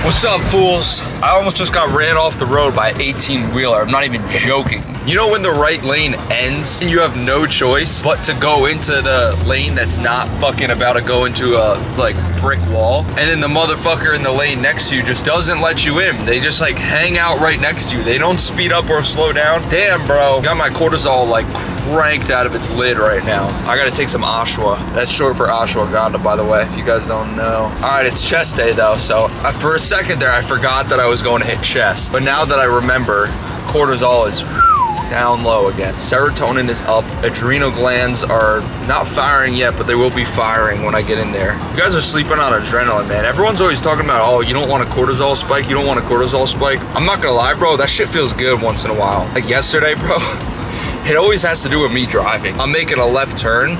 What's up, fools? I almost just got ran off the road by an 18-wheeler. I'm not even joking. You know when the right lane ends and you have no choice but to go into the lane that's not fucking about to go into a like brick wall, and then the motherfucker in the lane next to you just doesn't let you in. They just like hang out right next to you. They don't speed up or slow down. Damn, bro. Got my cortisol like cranked out of its lid right now. I gotta take some ashwa. That's short for ashwagandha, by the way, if you guys don't know. All right, it's chest day though, so for a second there I forgot that I was going to hit chest, but now that I remember, cortisol is down low again. Serotonin is up. Adrenal glands are not firing yet, but they will be firing when I get in there. You guys are sleeping on adrenaline, man. Everyone's always talking about, oh, you don't want a cortisol spike, you don't want a cortisol spike. I'm not gonna lie, bro, that shit feels good once in a while. Like yesterday, bro, it always has to do with me driving. I'm making a left turn, you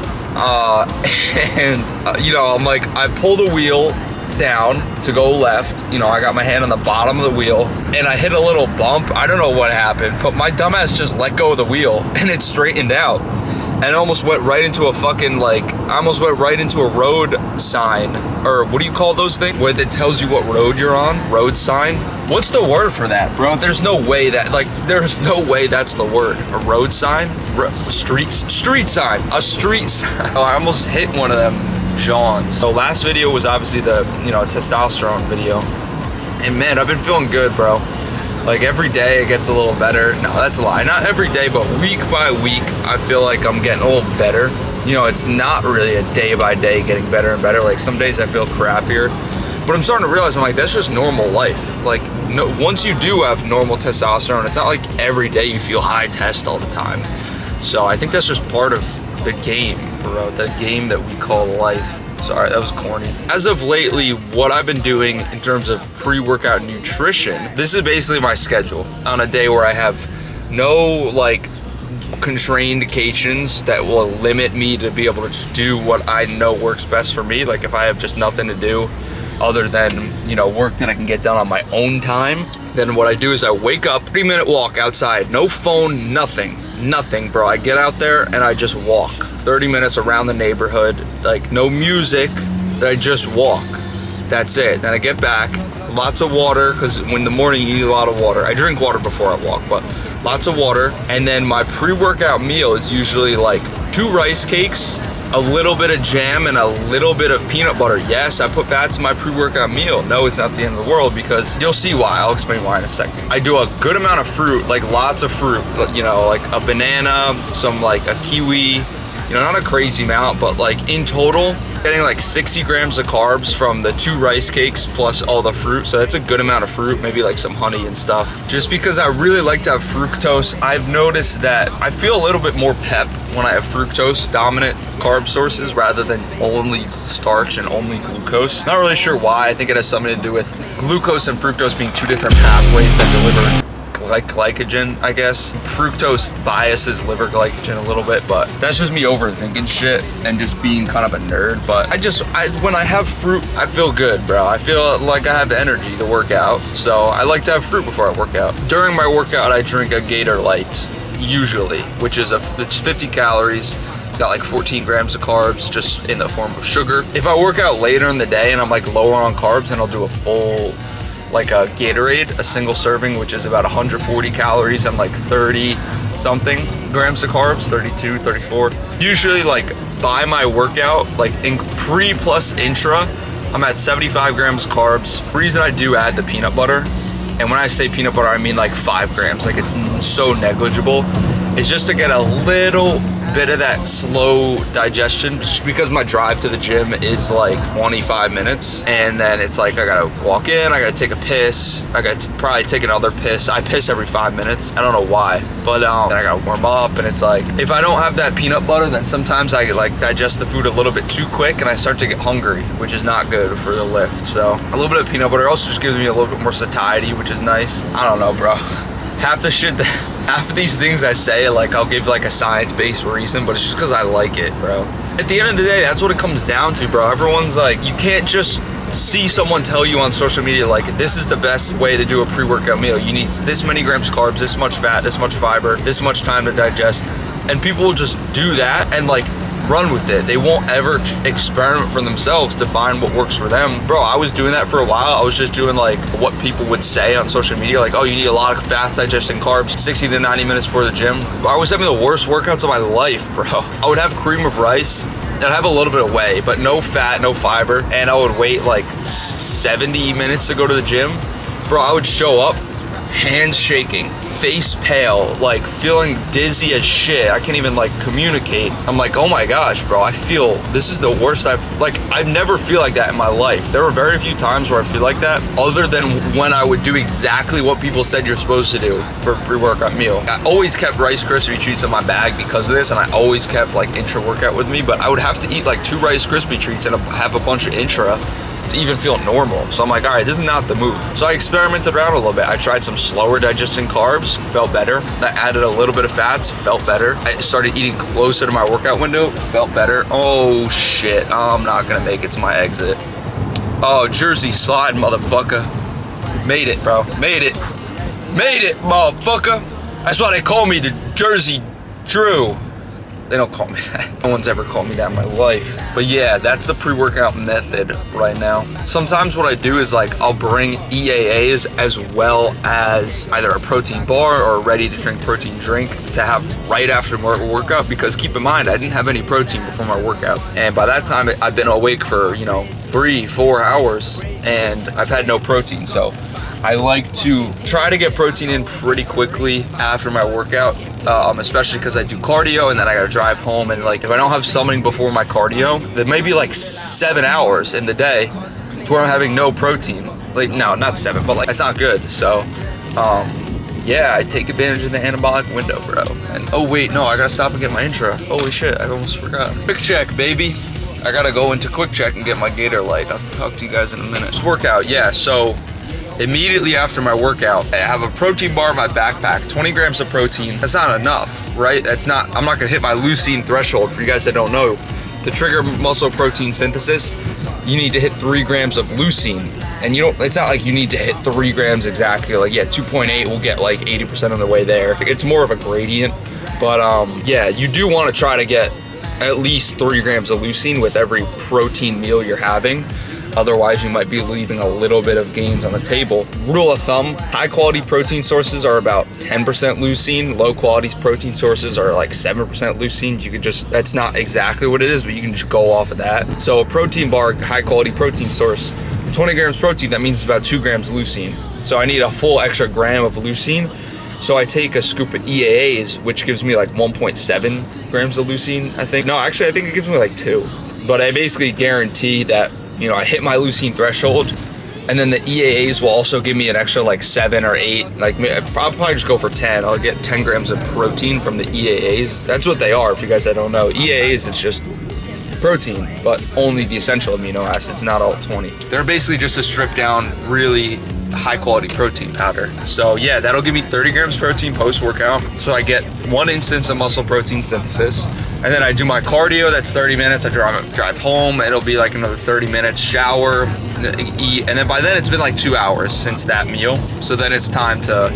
know, I'm like, I pull the wheel down to go left, you know, I got my hand on the bottom of the wheel and I hit a little bump. I don't know what happened, but my dumbass just let go of the wheel and it straightened out and almost went right into a fucking like, I almost went right into a road sign, or what do you call those things where it tells you what road you're on? Road sign? What's the word for that, bro? There's no way that, like, there's no way that's the word. A road sign? Street sign. A street sign. Oh, I almost hit one of them Johns. So last video was obviously the, you know, testosterone video. And man, I've been feeling good, bro. Like every day it gets a little better. No, that's a lie. Not every day, but week by week, I feel like I'm getting a little better. You know, it's not really a day by day getting better and better. Like some days I feel crappier, but I'm starting to realize, I'm like, that's just normal life. Like no, once you do have normal testosterone, it's not like every day you feel high test all the time. So I think that's just part of the game, bro, the game that we call life. Sorry, that was corny. As of lately, what I've been doing in terms of pre-workout nutrition, this is basically my schedule on a day where I have no like constrained occasions that will limit me to be able to just do what I know works best for me. Like if I have just nothing to do other than, you know, work that I can get done on my own time, then what I do is I wake up, 3-minute walk outside, no phone, nothing, bro. I get out there and I just walk 30 minutes around the neighborhood, like no music, I just walk. That's it. Then I get back, lots of water, because in the morning you need a lot of water. I drink water before I walk, but lots of water. And then my pre-workout meal is usually like 2 rice cakes, a little bit of jam, and a little bit of peanut butter. Yes, I put fats in my pre-workout meal. No, it's not the end of the world, because you'll see why. I'll explain why in a second. I do a good amount of fruit, like lots of fruit, you know, like a banana, some like a kiwi, you know, not a crazy amount, but like in total, getting like 60 grams of carbs from the 2 rice cakes plus all the fruit. So that's a good amount of fruit, maybe like some honey and stuff. Just because I really like to have fructose, I've noticed that I feel a little bit more pep when I have fructose dominant carb sources rather than only starch and only glucose. Not really sure why. I think it has something to do with glucose and fructose being 2 different pathways that deliver like glycogen, I guess. Fructose biases liver glycogen a little bit, but that's just me overthinking shit and just being kind of a nerd. But when I have fruit, I feel good, bro. I feel like I have energy to work out, so I like to have fruit before I work out. During my workout, I drink a Gator Light, usually, which is it's 50 calories. It's got like 14 grams of carbs just in the form of sugar. If I work out later in the day and I'm like lower on carbs, then I'll do a full, like a Gatorade, a single serving, which is about 140 calories and like 30 something grams of carbs, 32, 34. Usually like by my workout, like in pre plus intra, I'm at 75 grams carbs. The reason I do add the peanut butter, and when I say peanut butter, I mean like 5 grams, like it's so negligible. It's just to get a little bit of that slow digestion, just because my drive to the gym is like 25 minutes, and then it's like I gotta walk in, I gotta take a piss, I gotta probably take another piss. I piss every 5 minutes. I don't know why, but then I gotta warm up, and it's like if I don't have that peanut butter, then sometimes I like digest the food a little bit too quick and I start to get hungry, which is not good for the lift. So a little bit of peanut butter also just gives me a little bit more satiety, which is nice. I don't know, bro. Half of these things I say, like I'll give like a science-based reason, but it's just because I like it, bro. At the end of the day, that's what it comes down to, bro. Everyone's like, you can't just see someone tell you on social media, like, this is the best way to do a pre-workout meal. You need this many grams carbs, this much fat, this much fiber, this much time to digest. And people will just do that and like run with it. They won't ever experiment for themselves to find what works for them. Bro, I was doing that for a while. I was just doing like what people would say on social media, like, oh, you need a lot of fats, digesting carbs, 60 to 90 minutes before the gym. But I was having the worst workouts of my life, bro. I would have cream of rice, and I'd have a little bit of whey, but no fat, no fiber, and I would wait like 70 minutes to go to the gym. Bro, I would show up, hands shaking, face pale, like feeling dizzy as shit. I can't even like communicate. I'm like, oh my gosh, bro, I feel this is the worst I never feel like that in my life. There were very few times where I feel like that, other than when I would do exactly what people said you're supposed to do for a pre-workout meal. I always kept Rice Krispie treats in my bag because of this, and I always kept like intra-workout with me, but I would have to eat like 2 Rice Krispie treats and have a bunch of intra to even feel normal. So I'm like, all right, this is not the move. So I experimented around a little bit. I tried some slower digesting carbs, felt better. I added a little bit of fats, felt better. I started eating closer to my workout window, felt better. Oh shit, I'm not gonna make it to my exit. Oh, Jersey slide, motherfucker. Made it, bro, made it. Made it, motherfucker. That's why they call me the Jersey Drew. They don't call me that. No one's ever called me that in my life. But yeah, that's the pre-workout method right now. Sometimes what I do is like, I'll bring EAAs as well as either a protein bar or a ready-to-drink protein drink to have right after my workout, because keep in mind, I didn't have any protein before my workout. And by that time, I've been awake for, 3-4 hours and I've had no protein. So I like to try to get protein in pretty quickly after my workout, especially because I do cardio and then I gotta drive home, and like if I don't have something before my cardio, then maybe like 7 hours in the day to where I'm having no protein. Like, no, not 7, but like that's not good. So yeah, I take advantage of the anabolic window, bro. And oh wait, no, I gotta stop and get my intra. Holy shit, I almost forgot. Quick check, baby. I gotta go into Quick Check and get my Gator Light. I'll talk to you guys in a minute. This workout, yeah, so immediately after my workout, I have a protein bar in my backpack, 20 grams of protein. That's not enough, right? I'm not gonna hit my leucine threshold. For you guys that don't know, to trigger muscle protein synthesis, you need to hit 3 grams of leucine. And it's not like you need to hit 3 grams exactly. Like, yeah, 2.8 will get like 80% of the way there. It's more of a gradient. But yeah, you do wanna try to get at least 3 grams of leucine with every protein meal you're having. Otherwise, you might be leaving a little bit of gains on the table. Rule of thumb, high quality protein sources are about 10% leucine. Low quality protein sources are like 7% leucine. You can that's not exactly what it is, but you can just go off of that. So a protein bar, high quality protein source, 20 grams protein, that means it's about 2 grams leucine. So I need a full extra gram of leucine. So I take a scoop of EAAs, which gives me like 1.7 grams of leucine, I think. No, actually, I think it gives me like 2. But I basically guarantee that, I hit my leucine threshold, and then the EAAs will also give me an extra like 7 or 8. Like, I'll probably just go for 10. I'll get 10 grams of protein from the EAAs. That's what they are, if you guys that don't know. EAAs, it's just protein, but only the essential amino acids, not all 20. They're basically just a stripped down, really high quality protein powder. So yeah, that'll give me 30 grams protein post workout. So I get 1 instance of muscle protein synthesis, and then I do my cardio. That's 30 minutes. I drive home. It'll be like another 30 minutes, shower, eat, and then by then it's been like 2 hours since that meal. So then it's time to,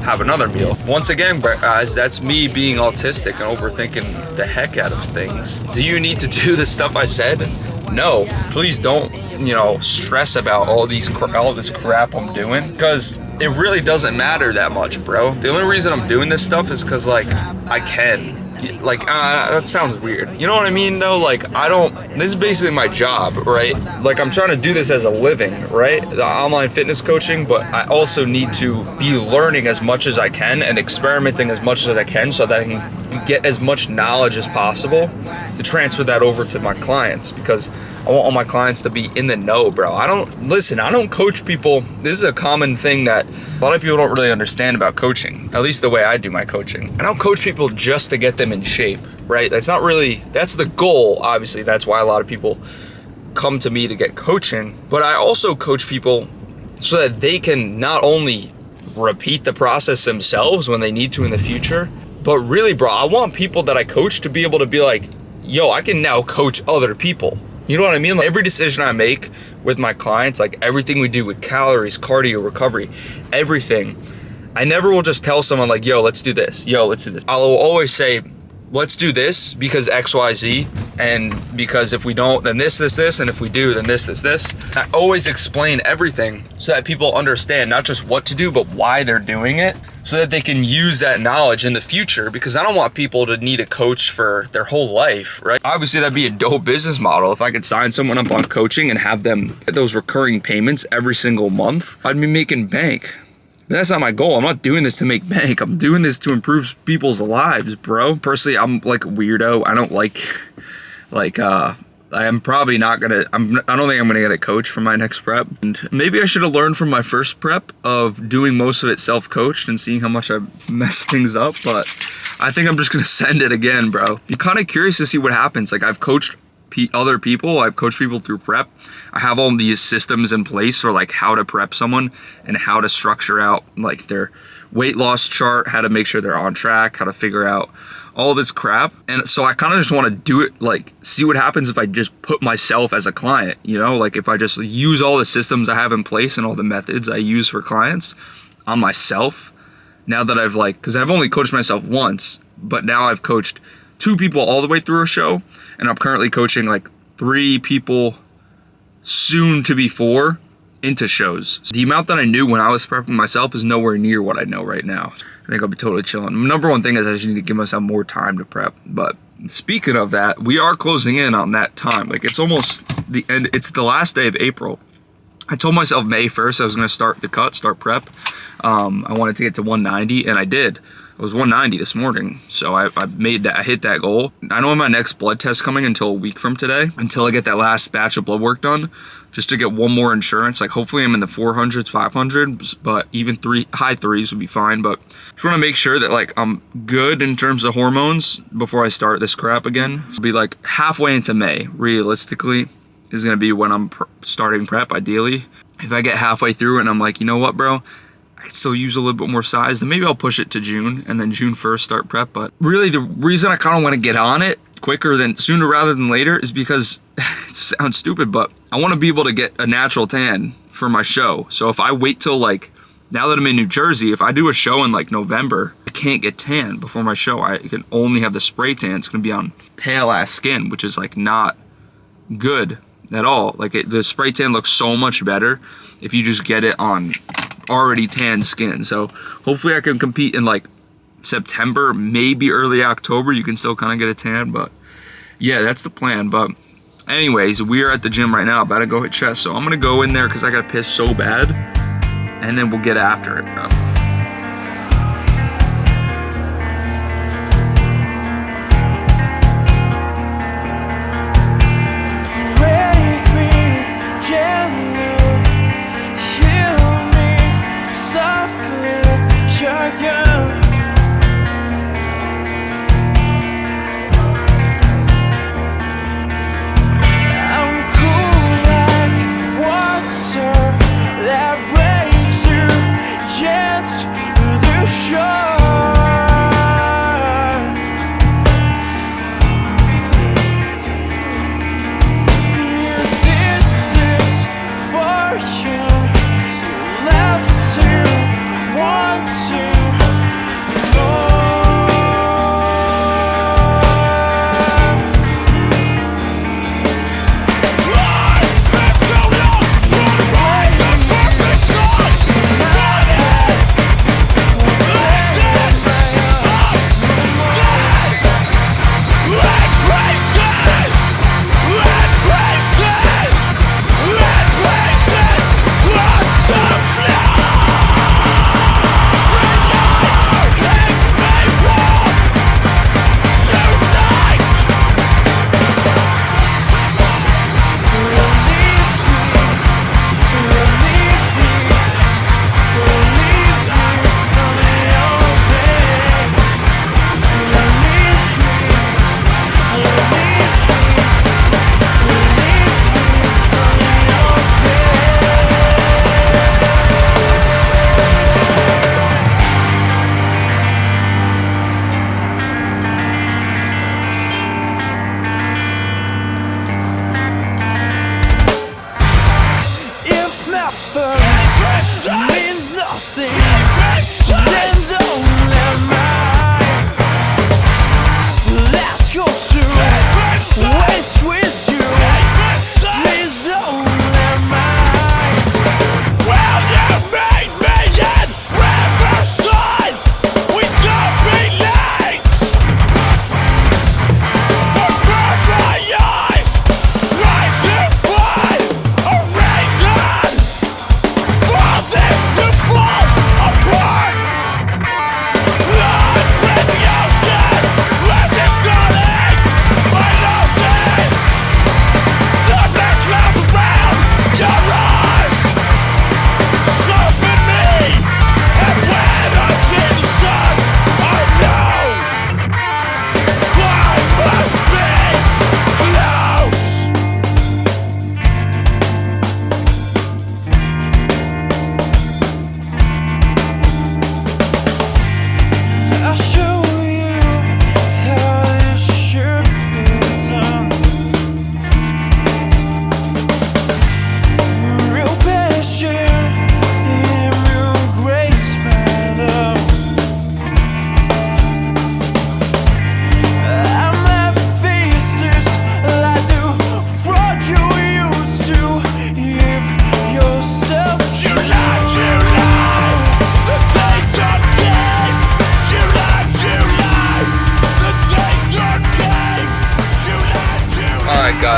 have another meal. Once again, guys, that's me being autistic and overthinking the heck out of things. Do you need to do the stuff I said? No, please don't, stress about all this crap I'm doing, because it really doesn't matter that much, bro. The only reason I'm doing this stuff is because, like, I can. Like, that sounds weird. You know what I mean, though? Like, this is basically my job, right? Like, I'm trying to do this as a living, right? The online fitness coaching, but I also need to be learning as much as I can and experimenting as much as I can so that I can get as much knowledge as possible to transfer that over to my clients, because I want all my clients to be in the know, bro. I don't coach people. This is a common thing that a lot of people don't really understand about coaching, at least the way I do my coaching. I don't coach people just to get them in shape, right? That's the goal, obviously. That's why a lot of people come to me to get coaching. But I also coach people so that they can not only repeat the process themselves when they need to in the future, but really, bro, I want people that I coach to be able to be like, yo, I can now coach other people. You know what I mean? Like, every decision I make with my clients, like everything we do with calories, cardio, recovery, everything, I never will just tell someone like, yo, let's do this. Yo, let's do this. I'll always say, let's do this because XYZ. And because if we don't, then this, and if we do, then this. I always explain everything so that people understand not just what to do, but why they're doing it, so that they can use that knowledge in the future, because I don't want people to need a coach for their whole life, right? Obviously, that'd be a dope business model. If I could sign someone up on coaching and have them get those recurring payments every single month, I'd be making bank. But that's not my goal. I'm not doing this to make bank. I'm doing this to improve people's lives, bro. Personally, I'm like a weirdo. I don't I'm probably not gonna, I don't think I'm gonna get a coach for my next prep. And maybe I should have learned from my first prep of doing most of it self-coached and seeing how much I messed things up, but I think I'm just gonna send it again, bro. Be kind of curious to see what happens. Like, I've coached other people, I've coached people through prep. I have all these systems in place for like how to prep someone and how to structure out like their weight loss chart, how to make sure they're on track, how to figure out all this crap. And so I kind of just want to do it, like, see what happens if I just put myself as a client, you know, like if I just use all the systems I have in place and all the methods I use for clients on myself. Now that I've because I've only coached myself once, but now I've coached 2 people all the way through a show, and I'm currently coaching like 3 people, soon to be 4, into shows. The amount that I knew when I was prepping myself is nowhere near what I know right now. I think I'll be totally chilling. Number one thing is I just need to give myself more time to prep. But speaking of that, we are closing in on that time. Like, it's almost the end. It's the last day of April. I told myself May 1st I was going to start prep. I wanted to get to 190, and I did. I was 190 this morning, so I hit that goal. I don't have my next blood test coming until a week from today, until I get that last batch of blood work done, just to get one more insurance. Like, hopefully I'm in the 400s, 500s, but even high 3s would be fine. But just want to make sure that like I'm good in terms of hormones before I start this crap again. It'll be like halfway into May, realistically, is going to be when I'm starting prep, ideally. If I get halfway through and I'm like, you know what, bro, I could still use a little bit more size, then maybe I'll push it to June, and then June 1st start prep. But really, the reason I kind of want to get on it sooner rather than later is because it sounds stupid, but I want to be able to get a natural tan for my show. So if I wait till now that I'm in New Jersey, if I do a show in like November, I can't get tan before my show. I can only have the spray tan. It's going to be on pale ass skin, which is like not good at all. Like, the spray tan looks so much better if you just get it on already tan skin. So hopefully I can compete in like September, maybe early October. You can still kind of get a tan, but yeah, that's the plan. But anyways, we are at the gym right now, about to go hit chest, so I'm gonna go in there because I gotta piss so bad, and then we'll get after it, bro. That breaks you, yeah.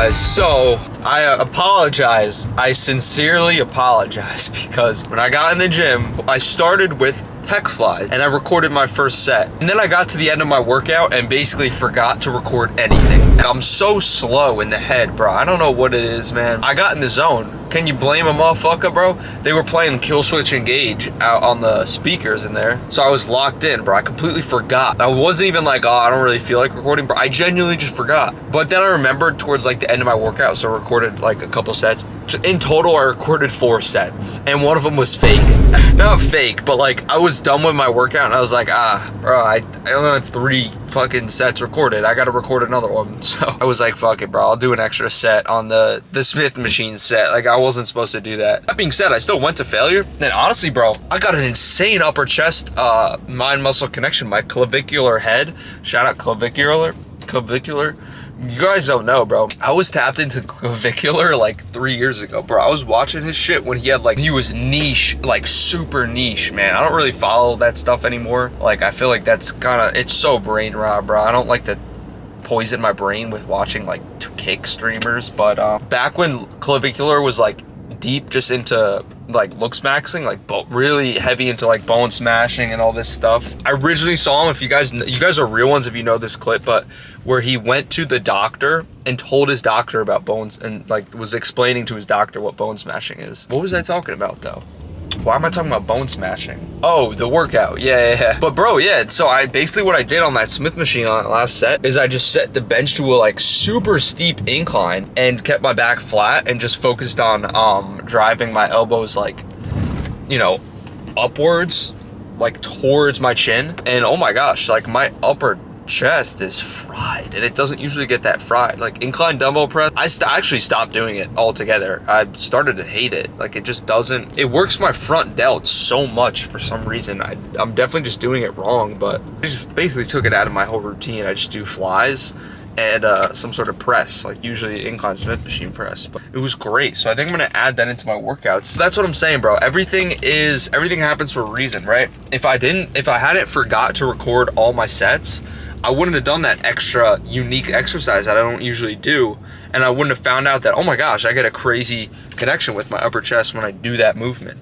guys, so I apologize. I sincerely apologize because when I got in the gym, I started with pec flies and I recorded my first set. And then I got to the end of my workout and basically forgot to record anything. I'm so slow in the head, bro. I don't know what it is, man. I got in the zone. Can you blame a motherfucker, bro? They were playing Kill Switch Engage out on the speakers in there. So I was locked in, bro. I completely forgot. I wasn't even like, oh, I don't really feel like recording, bro. I genuinely just forgot. But then I remembered towards like the end of my workout, so I recorded like a couple sets. In total, I recorded 4 sets. And one of them was fake. Not fake, but like I was done with my workout and I was like, bro, I only have 3 fucking sets recorded. I gotta record another one. So I was like, fuck it, bro. I'll do an extra set on the Smith machine set. Like I wasn't supposed to do that. That being said, I still went to failure. And honestly, bro, I got an insane upper chest mind muscle connection. My clavicular head. Shout out clavicular. You guys don't know, bro. I was tapped into clavicular like 3 years ago, bro. I was watching his shit when he had like, he was niche, like super niche, man. I don't really follow that stuff anymore. Like, I feel like that's kind of, it's so brain rot, bro. I don't like to poison my brain with watching like kick streamers, but back when clavicular was like deep just into like looks maxing, like really heavy into like bone smashing and all this stuff. I originally saw him, if you guys are real ones if you know this clip, but where he went to the doctor and told his doctor about bones and like was explaining to his doctor what bone smashing is. What was I talking about though? Why am I talking about bone smashing? Oh, the workout. Yeah. But bro, yeah, so I basically what I did on that Smith machine on that last set is I just set the bench to a like super steep incline and kept my back flat and just focused on driving my elbows like, you know, upwards, like towards my chin. And oh my gosh, like my upper chest is fried and it doesn't usually get that fried. Like incline dumbbell press, I actually stopped doing it altogether. I started to hate it. Like it just doesn't, it works my front delt so much for some reason. I'm definitely just doing it wrong, but I just basically took it out of my whole routine. I just do flies and some sort of press, like usually incline Smith machine press, but it was great. So I think I'm gonna add that into my workouts. So that's what I'm saying, bro. Everything happens for a reason, right? If I hadn't forgot to record all my sets, I wouldn't have done that extra unique exercise that I don't usually do. And I wouldn't have found out that, oh my gosh, I get a crazy connection with my upper chest when I do that movement.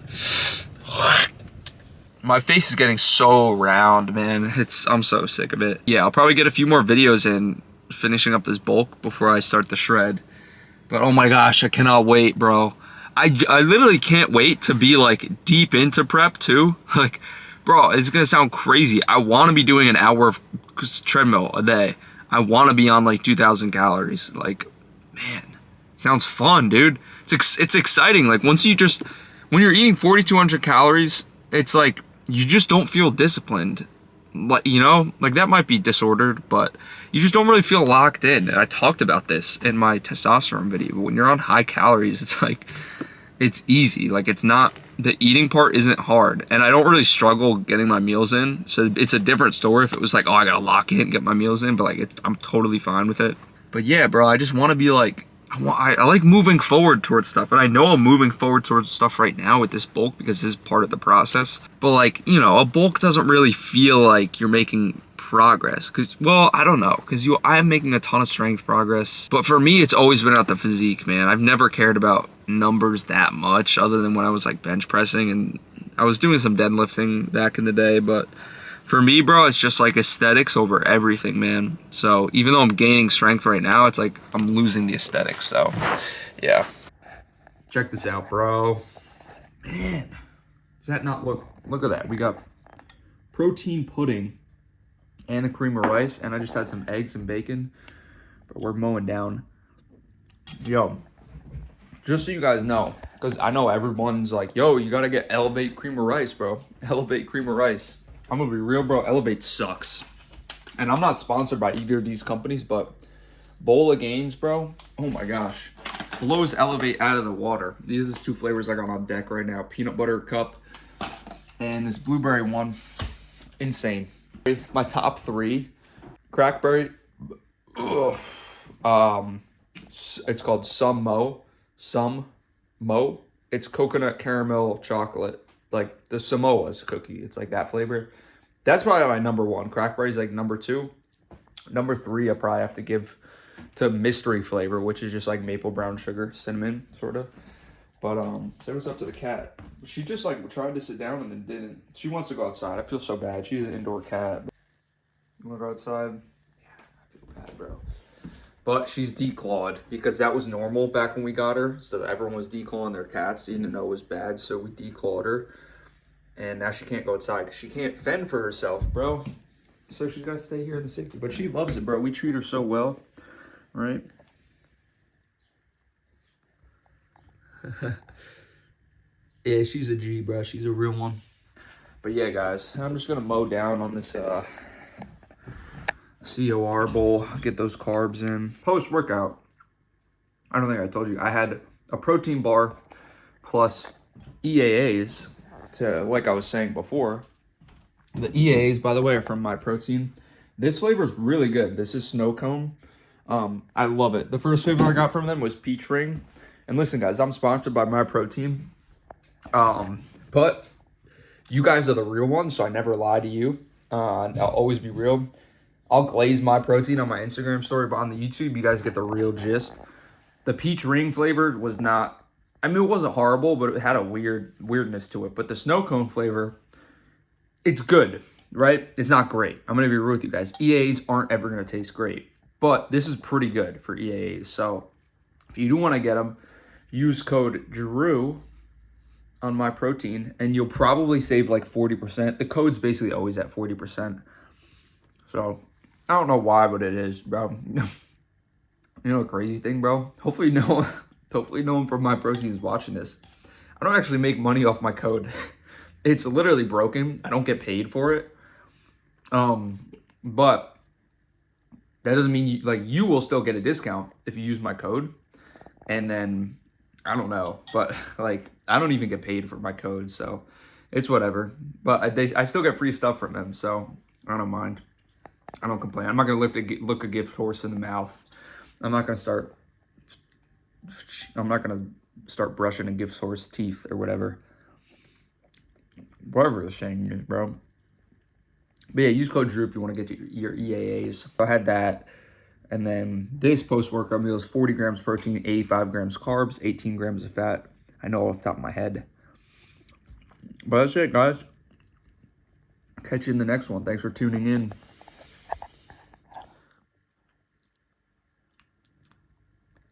My face is getting so round, man. I'm so sick of it. Yeah, I'll probably get a few more videos in finishing up this bulk before I start the shred. But oh my gosh, I cannot wait, bro. I literally can't wait to be like deep into prep too. Like, bro, it's gonna sound crazy. I want to be doing an hour of treadmill a day. I want to be on like 2,000 calories. Like, man, sounds fun, dude. It's exciting. Like when you're eating 4,200 calories, it's like you just don't feel disciplined. Like, you know, like that might be disordered, but you just don't really feel locked in. And I talked about this in my testosterone video. When you're on high calories, it's like, it's easy. Like it's not, the eating part isn't hard. And I don't really struggle getting my meals in. So it's a different story if it was like, oh, I gotta lock in, get my meals in, but like I'm totally fine with it. But yeah, bro, I just want to be like, I like moving forward towards stuff. And I know I'm moving forward towards stuff right now with this bulk because this is part of the process. But like, you know, a bulk doesn't really feel like you're making progress. Cause, well, I don't know. Cause I am making a ton of strength progress. But for me, it's always been about the physique, man. I've never cared about numbers that much other than when I was like bench pressing. And I was doing some deadlifting back in the day. But for me, bro, it's just like aesthetics over everything, man. So even though I'm gaining strength right now, it's like I'm losing the aesthetics. So yeah. Check this out, bro. Man, does that not look at that. We got protein pudding and the cream of rice, and I just had some eggs and bacon, but we're mowing down. Yo, just so you guys know, because I know everyone's like, yo, you gotta get Elevate cream of rice, bro. Elevate cream of rice. I'm gonna be real, bro. Elevate sucks. And I'm not sponsored by either of these companies, but Bowl of Gains, bro. Oh my gosh. Blows Elevate out of the water. These are 2 flavors I got on deck right now. Peanut butter cup and this blueberry one. Insane. My top 3. Crackberry. Ugh. It's called Some Mo. It's coconut caramel chocolate. Like the Samoa's cookie. It's like that flavor. That's probably my number 1. Crackberry's like number 2. Number 3, I probably have to give to mystery flavor, which is just like maple brown sugar, cinnamon, sort of. But say what's up to the cat. She just like tried to sit down and then didn't. She wants to go outside. I feel so bad. She's an indoor cat. You wanna go outside? Yeah, I feel bad, bro. But she's declawed because that was normal back when we got her. So everyone was declawing their cats. They didn't know it was bad, so we declawed her. And now she can't go outside because she can't fend for herself, bro. So she's gotta stay here in the safety. But she loves it, bro. We treat her so well, right? Yeah, she's a G, bro. She's a real one. But yeah, guys, I'm just gonna mow down on this COR bowl, get those carbs in. Post-workout, I don't think I told you, I had a protein bar plus EAAs to, like I was saying before. The EAAs, by the way, are from My Protein. This flavor is really good. This is snow cone. I love it. The first flavor I got from them was peach ring. And listen, guys, I'm sponsored by My Protein. But you guys are the real ones, so I never lie to you. I'll always be real. I'll glaze My Protein on my Instagram story, but on the YouTube, you guys get the real gist. The peach ring flavor was not, I mean, it wasn't horrible, but it had a weirdness to it. But the snow cone flavor, it's good, right? It's not great. I'm going to be real with you guys. EAAs aren't ever going to taste great, but this is pretty good for EAAs. So if you do want to get them, use code Drew on My Protein, and you'll probably save like 40%. The code's basically always at 40%. So I don't know why, but it is, bro. You know the crazy thing, bro? Hopefully no one from My Protein is watching this. I don't actually make money off my code. It's literally broken. I don't get paid for it. But that doesn't mean you will still get a discount if you use my code. And then I don't know, but like I don't even get paid for my code, so it's whatever. But I still get free stuff from them, so I don't mind. I don't complain. I'm not gonna look a gift horse in the mouth. I'm not gonna start brushing a gift horse teeth or whatever. Whatever the saying is, bro. But yeah, use code Drew if you want to get your EAAs. I had that. And then this post-workout meal is 40 grams protein, 85 grams carbs, 18 grams of fat. I know off the top of my head. But that's it, guys. Catch you in the next one. Thanks for tuning in.